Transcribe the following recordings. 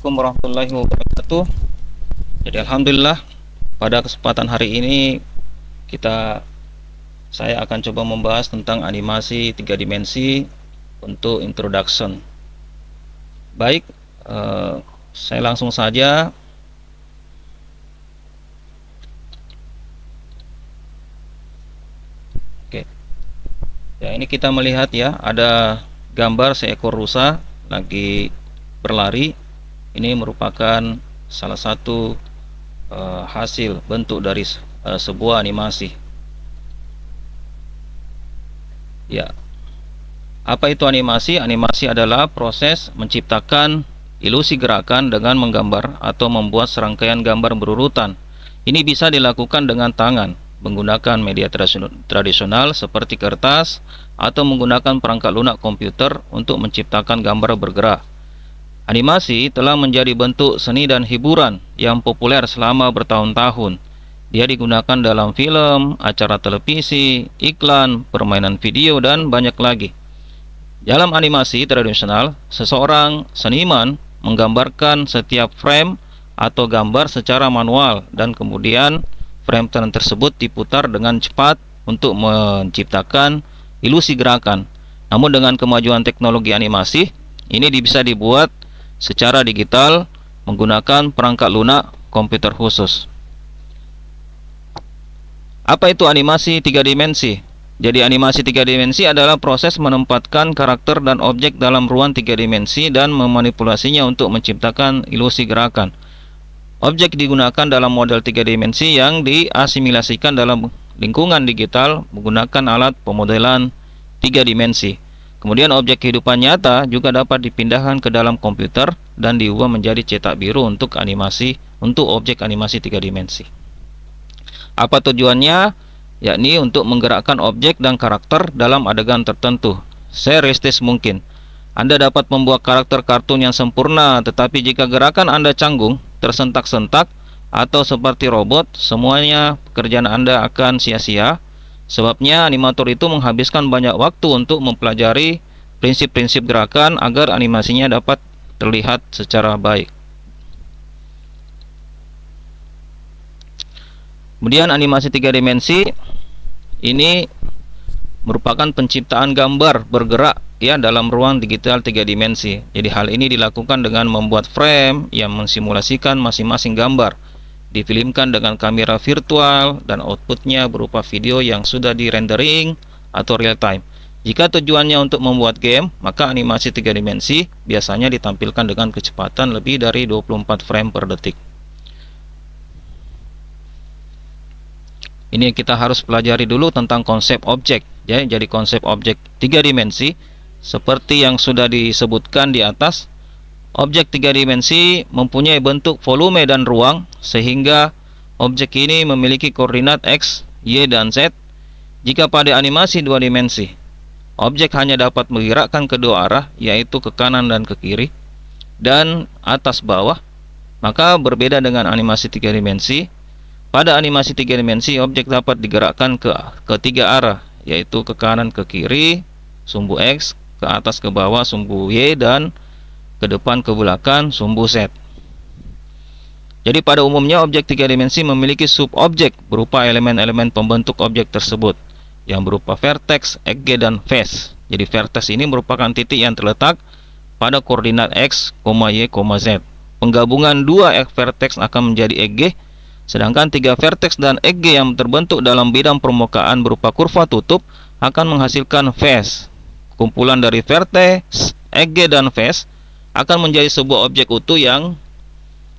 Assalamualaikum warahmatullahi wabarakatuh. Jadi alhamdulillah pada kesempatan hari ini saya akan coba membahas tentang animasi 3 dimensi untuk introduction. Baik, saya langsung saja. Oke. Ya, ini kita melihat ya, ada gambar seekor rusa lagi berlari. Ini merupakan salah satu hasil bentuk dari sebuah animasi. Ya, apa itu animasi? Animasi adalah proses menciptakan ilusi gerakan dengan menggambar atau membuat serangkaian gambar berurutan. Ini bisa dilakukan dengan tangan, menggunakan media tradisional seperti kertas, atau menggunakan perangkat lunak komputer untuk menciptakan gambar bergerak. Animasi telah menjadi bentuk seni dan hiburan yang populer selama bertahun-tahun. Dia digunakan dalam film, acara televisi, iklan, permainan video, dan banyak lagi. Dalam animasi tradisional, seseorang seniman menggambarkan setiap frame atau gambar secara manual, dan kemudian frame tersebut diputar dengan cepat untuk menciptakan ilusi gerakan. Namun dengan kemajuan teknologi animasi, ini bisa dibuat secara digital menggunakan perangkat lunak komputer khusus. Apa itu animasi 3 dimensi? Jadi animasi 3 dimensi adalah proses menempatkan karakter dan objek dalam ruang 3 dimensi dan memanipulasinya untuk menciptakan ilusi gerakan. Objek digunakan dalam model 3 dimensi yang diasimilasikan dalam lingkungan digital menggunakan alat pemodelan 3 dimensi. Kemudian objek kehidupan nyata juga dapat dipindahkan ke dalam komputer dan diubah menjadi cetak biru untuk objek animasi 3 dimensi. Apa tujuannya? Yakni untuk menggerakkan objek dan karakter dalam adegan tertentu serealistis mungkin. Anda dapat membuat karakter kartun yang sempurna, tetapi jika gerakan Anda canggung, tersentak-sentak, atau seperti robot, semuanya pekerjaan Anda akan sia-sia. Sebabnya animator itu menghabiskan banyak waktu untuk mempelajari prinsip-prinsip gerakan agar animasinya dapat terlihat secara baik. Kemudian animasi 3 dimensi ini merupakan penciptaan gambar bergerak ya dalam ruang digital 3 dimensi. Jadi hal ini dilakukan dengan membuat frame yang mensimulasikan masing-masing gambar, difilmkan dengan kamera virtual, dan outputnya berupa video yang sudah di-rendering atau real time. Jika tujuannya untuk membuat game, maka animasi 3 dimensi biasanya ditampilkan dengan kecepatan lebih dari 24 frame per detik. Ini kita harus pelajari dulu tentang konsep objek ya. Jadi konsep objek 3 dimensi seperti yang sudah disebutkan di atas. Objek 3 dimensi mempunyai bentuk volume dan ruang, sehingga objek ini memiliki koordinat X, Y, dan Z. Jika pada animasi 2 dimensi, objek hanya dapat menggerakkan kedua arah, yaitu ke kanan dan ke kiri, dan atas bawah, maka berbeda dengan animasi 3 dimensi. Pada animasi 3 dimensi, objek dapat digerakkan ke tiga arah, yaitu ke kanan ke kiri, sumbu X, ke atas ke bawah, sumbu Y, dan ke depan ke belakang, sumbu Z. Jadi pada umumnya objek 3 dimensi memiliki subobjek berupa elemen-elemen pembentuk objek tersebut yang berupa vertex, edge, dan face. Jadi vertex ini merupakan titik yang terletak pada koordinat X, Y, Z. Penggabungan 2 vertex akan menjadi edge, sedangkan 3 vertex dan edge yang terbentuk dalam bidang permukaan berupa kurva tutup akan menghasilkan face. Kumpulan dari vertex, edge, dan face akan menjadi sebuah objek utuh yang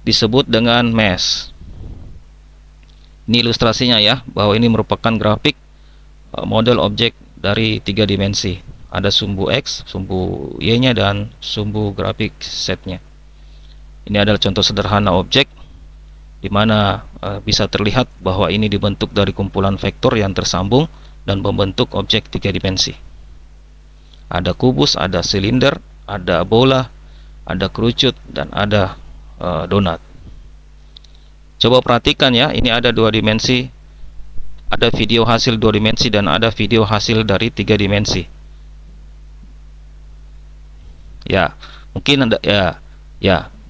disebut dengan mesh. Ini ilustrasinya ya, bahwa ini merupakan grafik model objek dari 3 dimensi. Ada sumbu X, sumbu Y-nya, dan sumbu grafik Z-nya. Ini adalah contoh sederhana objek di mana bisa terlihat bahwa ini dibentuk dari kumpulan vektor yang tersambung dan membentuk objek 3 dimensi. Ada kubus, ada silinder, ada bola, ada kerucut, dan ada donat. Coba perhatikan ya, ini ada 2 dimensi, ada video hasil 2 dimensi, dan ada video hasil dari 3 dimensi. Ya, mungkin Anda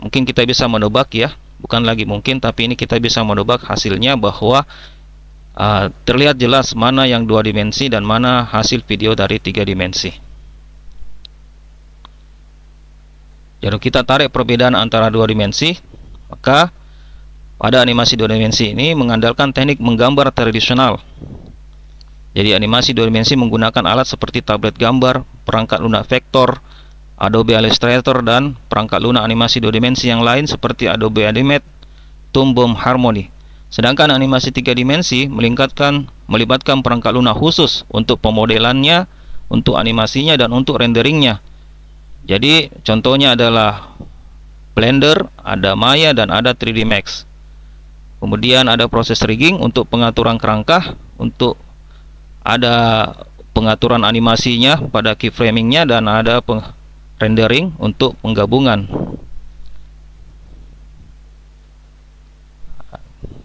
mungkin kita bisa menebak ya, bukan lagi mungkin, tapi ini kita bisa menebak hasilnya bahwa terlihat jelas mana yang 2 dimensi dan mana hasil video dari 3 dimensi. Jadi kita tarik perbedaan antara 2 dimensi, maka pada animasi 2 dimensi ini mengandalkan teknik menggambar tradisional. Jadi animasi 2 dimensi menggunakan alat seperti tablet gambar, perangkat lunak vektor, Adobe Illustrator, dan perangkat lunak animasi 2 dimensi yang lain seperti Adobe Animate, Toon Boom Harmony. Sedangkan animasi 3 dimensi melibatkan perangkat lunak khusus untuk pemodelannya, untuk animasinya, dan untuk renderingnya. Jadi contohnya adalah Blender, ada Maya, dan ada 3D Max. Kemudian ada proses rigging untuk pengaturan kerangka, untuk ada pengaturan animasinya pada keyframingnya, dan ada rendering untuk penggabungan.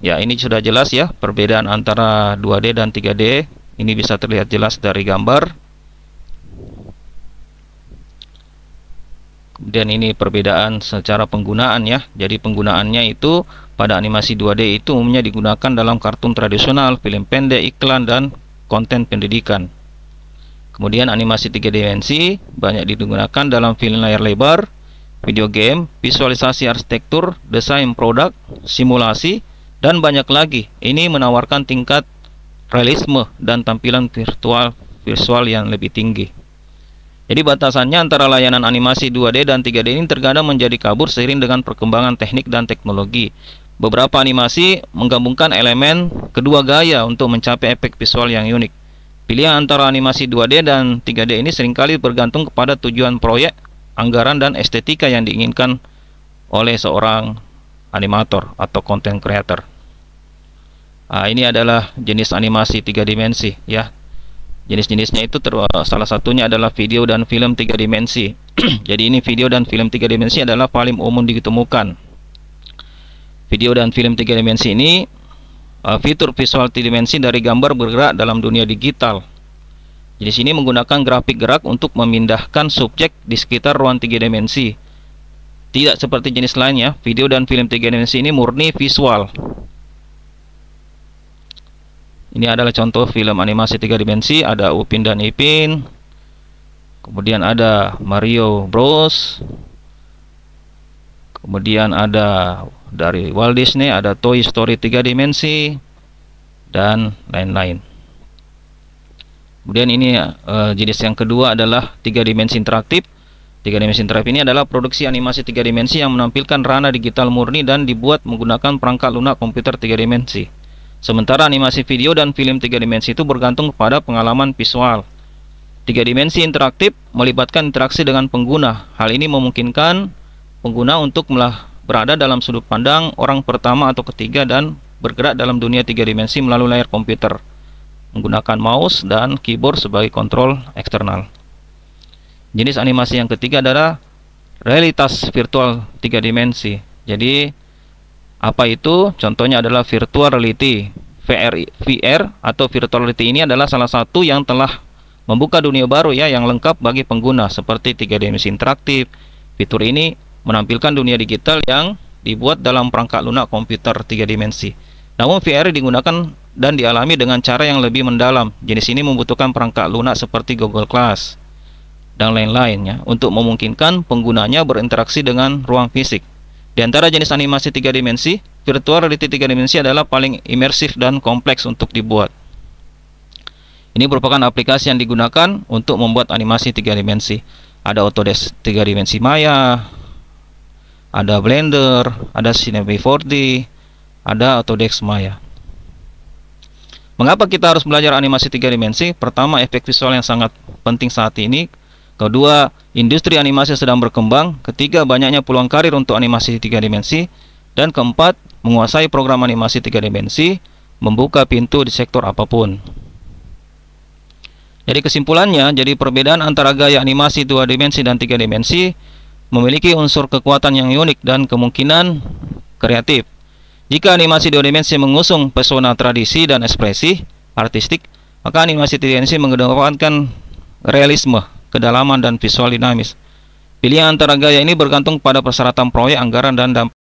Ya, ini sudah jelas ya perbedaan antara 2D dan 3D. Ini bisa terlihat jelas dari gambar. Kemudian ini perbedaan secara penggunaan ya. Jadi penggunaannya itu pada animasi 2D itu umumnya digunakan dalam kartun tradisional, film pendek, iklan, dan konten pendidikan. Kemudian animasi 3 dimensi banyak digunakan dalam film layar lebar, video game, visualisasi arsitektur, desain produk, simulasi, dan banyak lagi. Ini menawarkan tingkat realisme dan tampilan visual yang lebih tinggi. Jadi batasannya antara layanan animasi 2D dan 3D ini terkadang menjadi kabur seiring dengan perkembangan teknik dan teknologi. Beberapa animasi menggabungkan elemen kedua gaya untuk mencapai efek visual yang unik. Pilihan antara animasi 2D dan 3D ini seringkali bergantung kepada tujuan proyek, anggaran, dan estetika yang diinginkan oleh seorang animator atau content creator. Ini adalah jenis animasi 3 dimensi ya. Jenis-jenisnya itu salah satunya adalah video dan film 3 dimensi. Jadi ini video dan film 3 dimensi adalah paling umum ditemukan. Video dan film 3 dimensi ini fitur visual 3 dimensi dari gambar bergerak dalam dunia digital. Jadi sini menggunakan grafik gerak untuk memindahkan subjek di sekitar ruang 3 dimensi. Tidak seperti jenis lainnya, video dan film 3 dimensi ini murni visual. Ini adalah contoh film animasi 3 dimensi, ada Upin dan Ipin. Kemudian ada Mario Bros. Kemudian ada dari Walt Disney, ada Toy Story 3 dimensi, dan lain-lain. Kemudian ini jenis yang kedua adalah 3 dimensi interaktif. 3 dimensi interaktif ini adalah produksi animasi 3 dimensi yang menampilkan ranah digital murni dan dibuat menggunakan perangkat lunak komputer 3 dimensi. Sementara animasi video dan film 3 dimensi itu bergantung kepada pengalaman visual. 3 dimensi interaktif melibatkan interaksi dengan pengguna. Hal ini memungkinkan pengguna untuk berada dalam sudut pandang orang pertama atau ketiga dan bergerak dalam dunia 3 dimensi melalui layar komputer menggunakan mouse dan keyboard sebagai kontrol eksternal. Jenis animasi yang ketiga adalah realitas virtual 3 dimensi. Jadi apa itu? Contohnya adalah virtual reality. VR atau virtual reality ini adalah salah satu yang telah membuka dunia baru ya yang lengkap bagi pengguna seperti 3 dimensi interaktif. Fitur ini menampilkan dunia digital yang dibuat dalam perangkat lunak komputer 3 dimensi. Namun VR digunakan dan dialami dengan cara yang lebih mendalam. Jenis ini membutuhkan perangkat lunak seperti Google Glass dan lain-lainnya untuk memungkinkan penggunanya berinteraksi dengan ruang fisik. Di antara jenis animasi 3 dimensi, virtual reality 3 dimensi adalah paling imersif dan kompleks untuk dibuat. Ini merupakan aplikasi yang digunakan untuk membuat animasi 3 dimensi. Ada Autodesk 3 dimensi Maya, ada Blender, ada Cinema 4D, ada Autodesk Maya. Mengapa kita harus belajar animasi 3 dimensi? Pertama, efek visual yang sangat penting saat ini. Kedua, industri animasi sedang berkembang. Ketiga, banyaknya peluang karir untuk animasi 3 dimensi. Dan keempat, menguasai program animasi 3 dimensi membuka pintu di sektor apapun. Jadi kesimpulannya, jadi perbedaan antara gaya animasi 2 dimensi dan 3 dimensi memiliki unsur kekuatan yang unik dan kemungkinan kreatif. Jika animasi 2 dimensi mengusung pesona tradisi dan ekspresi artistik, maka animasi 3 dimensi mengedepankan realisme, kedalaman, dan visual dinamis. Pilihan antara gaya ini bergantung pada persyaratan proyek, anggaran, dan